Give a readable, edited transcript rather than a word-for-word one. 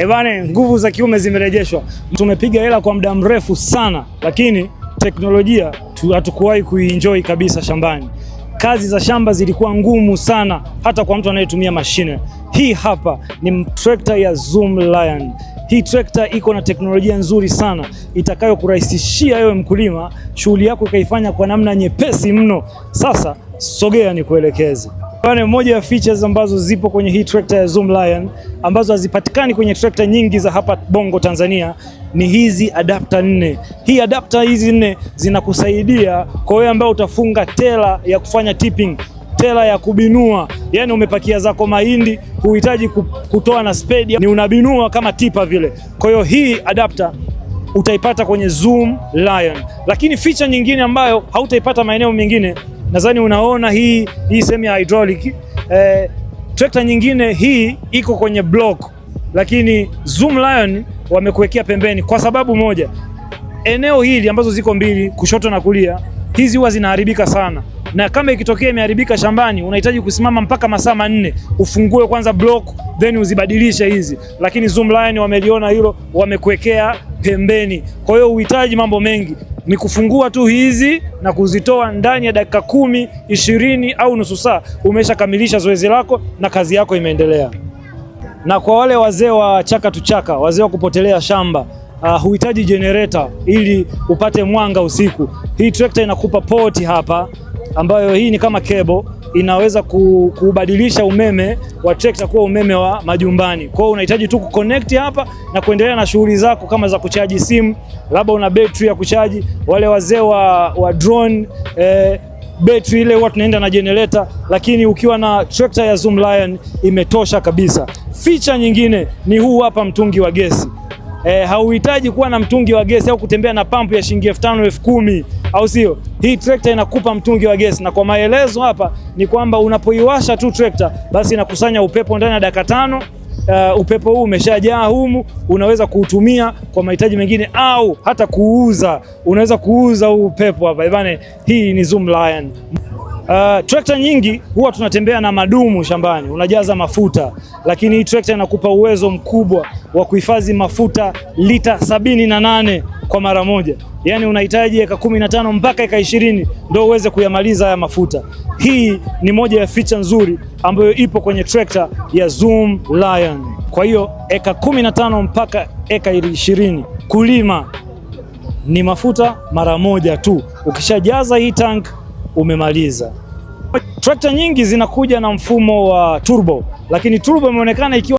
Bane, nguvu za kiume zimerejeshwa. Tumepiga hela kwa muda mrefu sana, lakini teknolojia hatukuwahi kuienjoy kabisa shambani. Kazi za shamba zilikuwa ngumu sana hata kwa mtu anayetumia mashine. Hii hapa ni trekta ya Zoom Lion. Hii trekta iko na teknolojia nzuri sana itakayokurahisishia wewe mkulima shughuli yako ikaifanya kwa namna nyepesi mno. Sasa sogea nikuelekeze. Moja ya features ambazo zipo kwenye hii trekta ya Zoom Lion ambazo hazipatikani kwenye trekta nyingi za hapa Bongo Tanzania ni hizi adapter 4. Hii adapter hizi 4 zinakusaidia kwa wewe ambao utafunga tela ya kufanya tipping, tela ya kubinua. Yani umepakia zako mahindi, huhitaji kutoa na spedi, ni unabinua kama tipa vile. Kwa hiyo hii adapter utaipata kwenye Zoom Lion. Lakini feature nyingine ambayo hautaipata maeneo mengine, nadhani unaona hii sehemu ya hydraulic. Trekta nyingine hii iko kwenye block, lakini Zoom Lion wamekuwekea pembeni kwa sababu moja. Eneo hili ambazo ziko mbili, kushoto na kulia, hizi huwa zinaharibika sana. Na kama ikitokea imeharibika shambani, unahitaji kusimama mpaka masaa 4 ufungue kwanza block then uzibadilishe hizi. Lakini Zoom Lion wameliona hilo, wamekuwekea pembeni. Kwa hiyo uhitaji mambo mengi, ni kufungua tu hizi na kuzitoa ndani ya dakika 10, 20 au nusu saa, umeshakamilisha zoezi lako na kazi yako imeendelea. Na kwa wale wazee wa chaka tu chaka, wazee wa kupotelea shamba, huhitaji generator ili upate mwanga usiku. Hii trekta inakupa port hapa ambayo hii ni kama cable, inaweza kubadilisha umeme wa trekta kuwa umeme wa majumbani. Kwa hiyo unahitaji tu kuconnect hapa na kuendelea na shughuli zako kama za kuchaji simu, labda una battery ya kuchaji. Wale wazee wa drone, battery ile huwa tunaenda na generator, lakini ukiwa na trekta ya Zoom Lion imetosha kabisa. Feature nyingine ni huu hapa mtungi wa gesi. Hauhitaji kuwa na mtungi wa gesi au kutembea na pampu ya shilingi 5,000, 10,000, au sio? Hii trekta inakupa mtungi wa gesi, na kwa maelezo hapa ni kwamba unapoiwasha tu trekta basi inakusanya upepo ndani ya dakika 5. Upepo huu umeshajaa humu, unaweza kuutumia kwa mahitaji mengine au hata kuuza. Unaweza kuuza huu upepo hapa. Bwana, hii ni Zoom Lion. Trekta nyingi huwa tunatembea na madumu shambani, unajaza mafuta, lakini hii trekta inakupa uwezo mkubwa wa kuhifadhi mafuta lita 78 kwa mara moja. Yani unahitaji eka 15 mpaka eka 20 ndio uweze kuyamaliza haya mafuta. Hii ni moja ya feature nzuri ambayo ipo kwenye trekta ya Zoom Lion. Kwa hiyo eka 15 mpaka eka 20 kulima ni mafuta mara moja tu. Ukishajaza hii tank umemaliza. Trekta nyingi zinakuja na mfumo wa turbo, lakini turbo imeonekana ikiwa